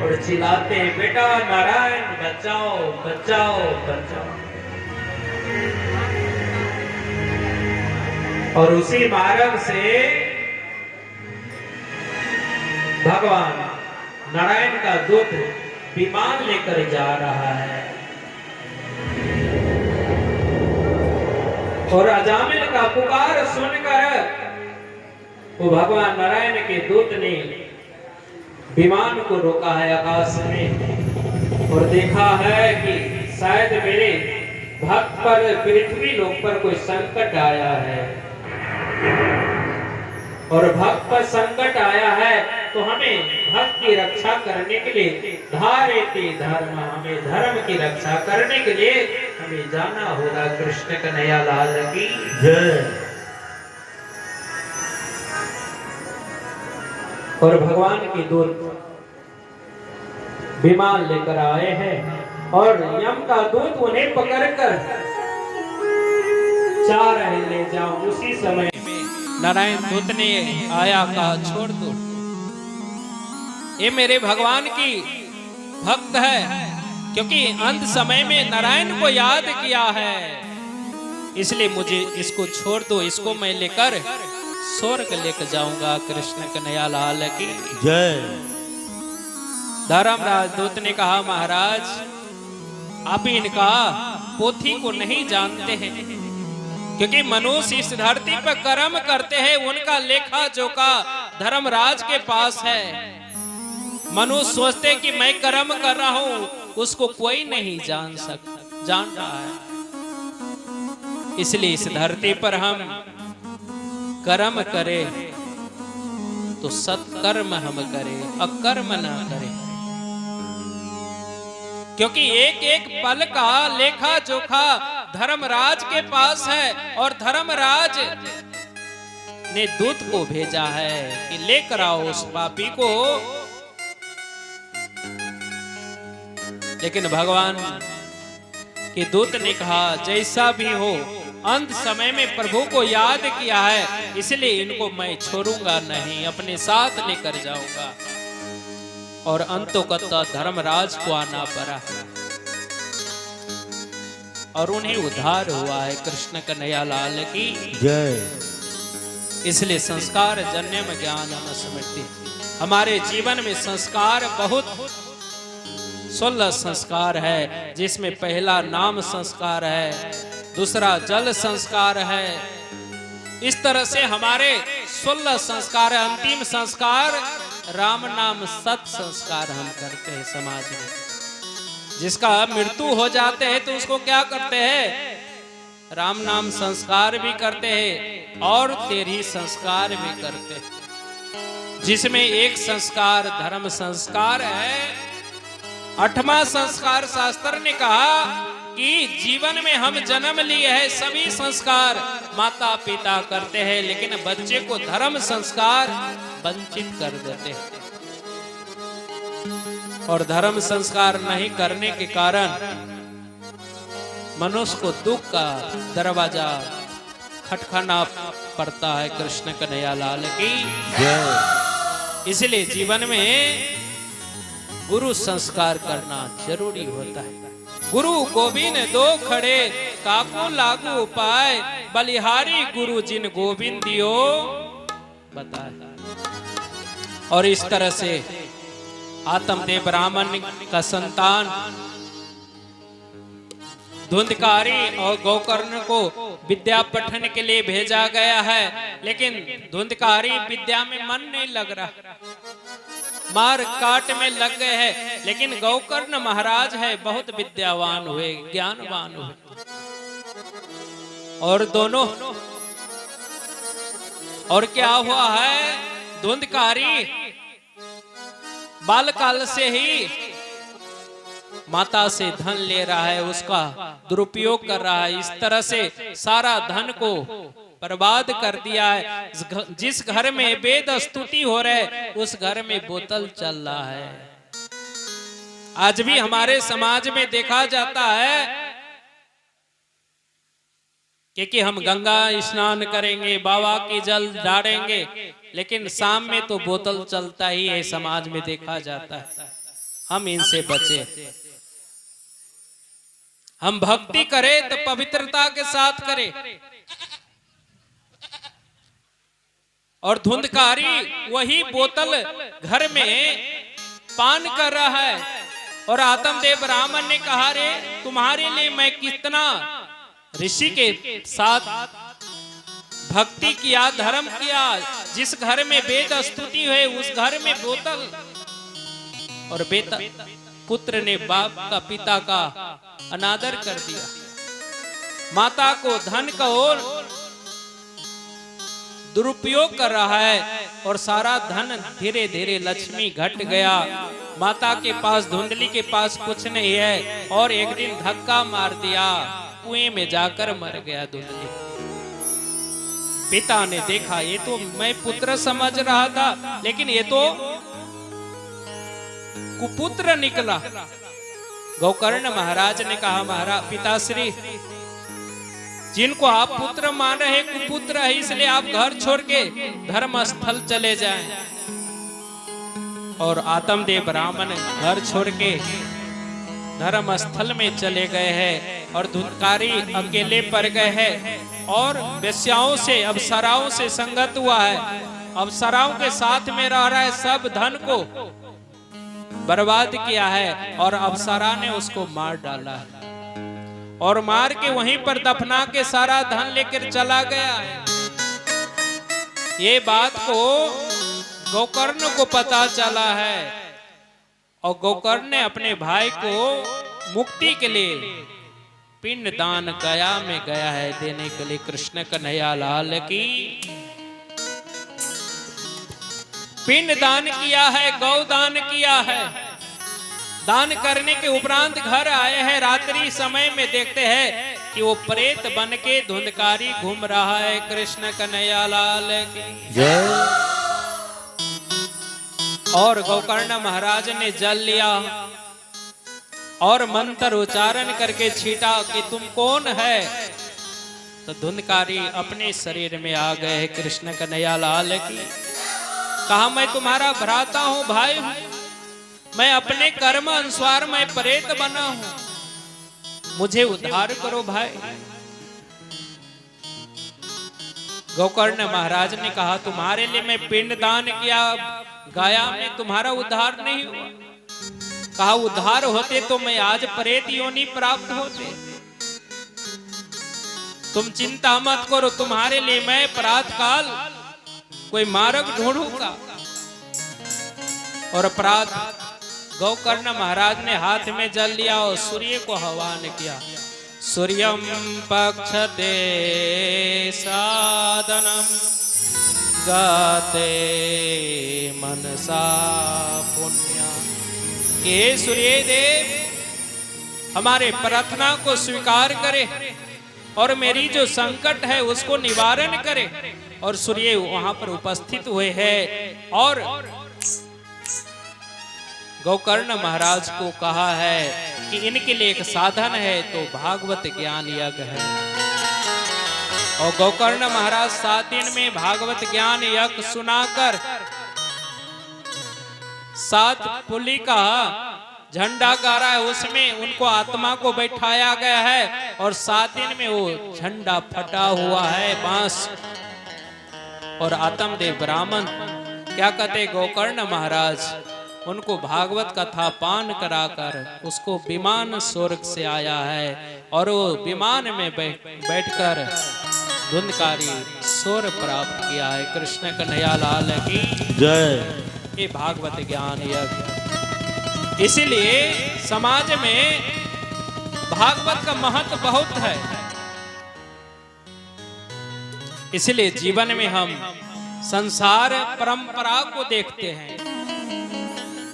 और चिल्लाते बेटा नारायण बचाओ बचाओ बचाओ। और उसी मार्ग से भगवान नारायण का दूत विमान लेकर जा रहा है। और अजामिल का पुकार सुनकर वो भगवान नारायण के दूत ने विमान को रोका है आकाश में और देखा है कि शायद मेरे भक्त पर पृथ्वी लोक पर कोई संकट आया है। और भक्त पर संकट आया है तो हमें भक्त की रक्षा करने के लिए धारेति धर्म, हमें धर्म की रक्षा करने के लिए हमें जाना होगा। कृष्ण कन्हैया लाल की जय। और भगवान की दूत विमान लेकर आए हैं और यम का दूत उन्हें पकड़कर जा रहे ले जाओ। उसी समय नारायण दूत ने आया कहा छोड़ दो, ये मेरे भगवान की भक्त है, क्योंकि अंत समय में नारायण को याद किया है, इसलिए मुझे इसको छोड़ दो, इसको मैं लेकर स्वर्ग लेकर जाऊंगा। कृष्ण कन्हैया लाल की जय। धर्मराज दूत ने कहा महाराज आप इनका पोथी को नहीं जानते हैं, क्योंकि मनुष्य इस धरती पर कर्म करते हैं, उनका लेखा जोखा धर्मराज के पास है। मनुष्य सोचते कि मैं कर्म कर रहा हूं, उसको कोई नहीं जान रहा है। इसलिए इस धरती पर हम कर्म करें तो सत्कर्म हम करें, अकर्म ना करें, क्योंकि एक एक पल का लेखा जोखा धर्मराज के पास है। और धर्मराज ने दूत को भेजा है कि लेकर आओ उस पापी को। लेकिन भगवान के दूत ने कहा जैसा भी हो, अंत समय में प्रभु को याद किया है, इसलिए इनको मैं छोड़ूंगा नहीं, अपने साथ लेकर जाऊंगा। और अंतोकत्ता धर्मराज को आना पड़ा और उन्हें उद्धार हुआ है। कृष्ण कन्हैया लाल की जय। इसलिए संस्कार जन्यम ज्ञान स्मृति, हमारे जीवन में संस्कार बहुत 16 संस्कार है, जिसमें पहला नाम संस्कार है, दूसरा जल संस्कार है। इस तरह से हमारे 16 संस्कार है। अंतिम संस्कार राम नाम सत संस्कार हम करते हैं समाज में। जिसका मृत्यु हो जाते हैं तो उसको क्या करते हैं? राम नाम संस्कार भी करते हैं और तेरी संस्कार भी करते हैं, जिसमें एक संस्कार धर्म संस्कार है। 8वां संस्कार शास्त्र ने कहा कि जीवन में हम जन्म लिए हैं, सभी संस्कार माता पिता करते हैं, लेकिन बच्चे को धर्म संस्कार वंचित कर देते हैं। और धर्म संस्कार नहीं करने के कारण मनुष्य को दुख का दरवाजा खटखटाना पड़ता है। कृष्ण कन्हैया लाल की जय। इसलिए जीवन में गुरु संस्कार करना जरूरी होता है। गुरु गोविंद दो खड़े, काको लागू उपाय, बलिहारी गुरु जिन गोविंद दियो बताए। और इस तरह से आत्मदेव ब्राह्मण का संतान धुंधकारी और गौकर्ण को विद्या पठन के लिए भेजा गया है, लेकिन धुंधकारी विद्या में मन नहीं लग रहा, मार काट में लग गए हैं। लेकिन गौकर्ण महाराज है, बहुत विद्यावान हुए, ज्ञानवान हुए। और दोनों, और क्या हुआ है, धुंधकारी बालकाल से ही माता से धन ले रहा है, उसका दुरुपयोग कर रहा है। इस तरह से सारा धन को बर्बाद कर दिया है। जिस घर में वेद स्तुति हो रहे, उस घर में बोतल चल रहा है। आज भी हमारे समाज में देखा जाता है कि हम गंगा स्नान करेंगे, बाबा की जल डालेंगे, लेकिन शाम में तो बोतल चलता ही है, समाज में देखा जाता है। हम इनसे बचे। हम भक्ति करें तो पवित्रता के साथ करें। और धुंधकारी वही बोतल घर में पान कर रहा है और आत्मदेव ब्राह्मण ने कहा, रे तुम्हारे लिए मैं कितना ऋषि के साथ भक्ति किया, धर्म किया। जिस घर में वेद स्तुति हुए उस घर में बोतल। और बेटा पुत्र ने बाप का पिता का अनादर कर दिया। माता को धन का और दुरुपयोग कर रहा है और सारा धन धीरे धीरे लक्ष्मी घट गया। माता के पास, धुंधली के पास कुछ नहीं है और एक दिन धक्का मार दिया, कुएं में जाकर मर गया धुंधली। पिता ने देखा, ये तो मैं पुत्र समझ रहा था लेकिन ये तो कुपुत्र निकला। गोकर्ण महाराज ने कहा, महाराज पिताश्री, जिनको आप पुत्र मान रहे कुपुत्र है, इसलिए आप घर छोड़ के धर्म स्थल चले जाएं। और आत्मदेव ब्राह्मण घर छोड़ के धर्म स्थल में चले गए हैं और धुंधकारी अकेले पड़ गए हैं और वेश्याओं से, अप्सराओं से संगत हुआ है। अप्सराओं के साथ में रह रहा है, सब धन को बर्बाद किया है और अप्सरा ने उसको मार डाला है और मार के वहीं पर दफना के सारा धन लेकर चला गया। ये बात को गोकर्ण को पता चला है और गोकर्ण ने अपने भाई को मुक्ति के लिए पिंड दान गया में गया है देने के लिए। कृष्ण कन्हैया लाल की पिंड दान किया है, गौ दान किया है। दान करने के उपरांत घर आए हैं, रात्रि समय में देखते हैं कि वो प्रेत बन के धुंधकारी घूम रहा है। कृष्ण कन्हैया लाल की जय। और गोकर्ण महाराज ने जल लिया और मंत्र उच्चारण करके छीटा कि तुम कौन है। तो धुंधकारी अपने शरीर में आ गए। कृष्ण कन्हैया लाल की कहा, मैं तुम्हारा भ्राता हूं, भाई हूं, मैं अपने कर्म अनुसार मैं प्रेत बना हूं, मुझे उद्धार करो भाई। गोकर्ण महाराज ने कहा, तुम्हारे लिए मैं पिंड दान किया गाया में, तुम्हारा उद्धार नहीं हुआ। कहा, उद्धार होते तो मैं आज प्रेत योनि प्राप्त होते। तुम चिंता मत करो, तुम्हारे लिए मैं प्रातः काल कोई मार्ग ढूंढूंगा। और प्रातः गोकर्ण महाराज ने हाथ में जल लिया और सूर्य को आह्वान किया। सूर्यम पक्षते साधनम गाते मनसा पुण्य। ये सूर्य देव हमारे प्रार्थना को स्वीकार करे और मेरी जो संकट है उसको निवारण करे। और सूर्य वहां पर उपस्थित हुए हैं और गोकर्ण महाराज को कहा है कि इनके लिए एक साधन है तो भागवत ज्ञान यज्ञ है। और गोकर्ण महाराज 7 दिन में भागवत ज्ञान यज्ञ सुनाकर 7 पुली का झंडा गाड़ा है, उसमें उनको आत्मा को बैठाया गया है और 7 दिन में वो झंडा फटा हुआ है बांस। और आत्मदेव ब्राह्मण क्या कहते, गोकर्ण महाराज उनको भागवत कथा पान कराकर उसको विमान स्वर्ग से आया है और वो विमान में बैठकर धुंधकारी स्वर प्राप्त किया है। कृष्ण कन्हैया लाल की जय। ये भागवत ज्ञान यज्ञ। इसीलिए समाज में भागवत का महत्व बहुत है। इसलिए जीवन में हम संसार परंपरा को देखते हैं।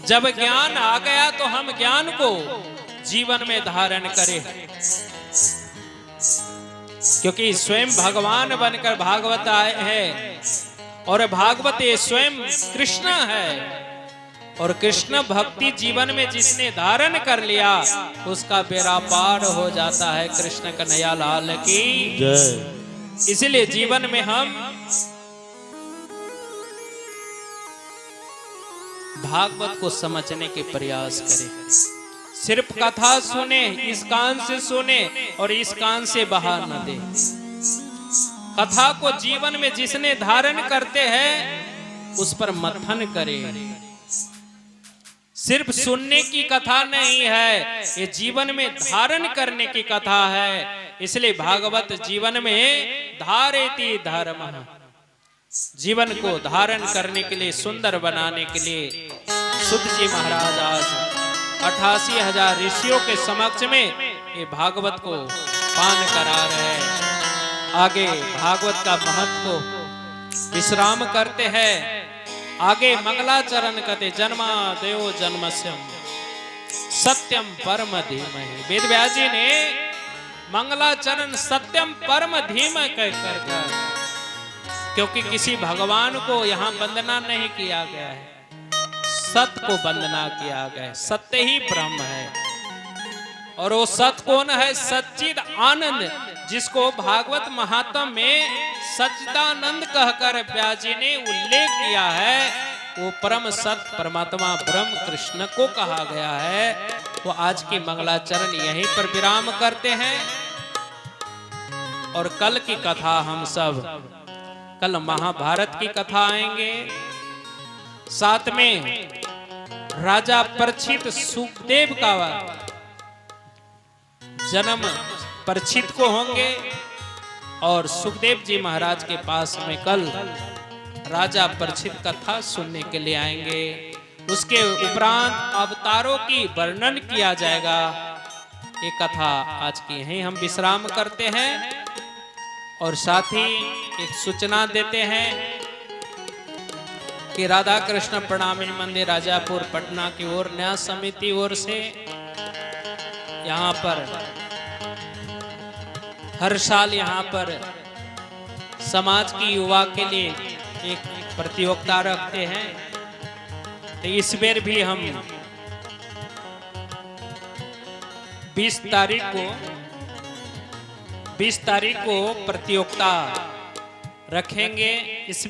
जब ज्ञान आ गया तो हम ज्ञान को जीवन में धारण करें, क्योंकि स्वयं भगवान बनकर भागवत आए हैं और भागवत ये स्वयं कृष्ण है। और कृष्ण भक्ति जीवन में जिसने धारण कर लिया उसका बेड़ा पार हो जाता है। कृष्ण कन्हैया लाल की जय। इसलिए जीवन में हम भागवत को समझने के प्रयास करें। सिर्फ कथा सुने, इस कान से सुने और इस कान से बाहर न दे। कथा को जीवन में जिसने धारण करते हैं उस पर मंथन करे। सिर्फ सुनने की कथा नहीं है, ये जीवन में धारण करने की कथा है। इसलिए भागवत जीवन में धारेति धर्मः, जीवन को धारण करने के लिए, सुंदर बनाने के लिए सुत जी महाराज आज 88,000 ऋषियों के समक्ष में ये भागवत को पान करा रहे हैं। आगे भागवत का महत्व को विश्राम करते हैं। आगे मंगलाचरण कहते जन्मा देव जन्मस्यम सत्यम परम धीमहि। वेद व्यास जी ने मंगलाचरण सत्यम परम धीमहि कहकर, क्योंकि किसी भगवान को यहाँ वंदना नहीं किया गया है, सत्य को वंदना किया गया है। सत्य ही ब्रह्म है और वो सत्य कौन है? सच्चिद आनंद, जिसको भागवत महात्म्य में सच्चिदानंद कहकर व्यास जी ने उल्लेख किया है, वो परम सत्य परमात्मा ब्रह्म कृष्ण को कहा गया है। वो आज की मंगलाचरण यहीं पर विराम करते हैं और कल की कथा हम सब, कल महाभारत की कथा आएंगे, साथ में राजा परीक्षित सुखदेव का जन्म परीक्षित को होंगे और सुखदेव जी महाराज के पास में कल राजा परीक्षित कथा सुनने के लिए आएंगे। उसके उपरांत अवतारों की वर्णन किया जाएगा। ये कथा आज की यहीं हम विश्राम करते हैं और साथ ही एक सूचना देते हैं कि राधा कृष्ण प्रणामी मंदिर राजापुर पटना की ओर न्यास समिति ओर से यहाँ पर हर साल यहाँ पर समाज की युवा के लिए एक प्रतियोगिता रखते हैं। तो इस बार भी हम 20 तारीख को प्रतियोगिता रखेंगे। इस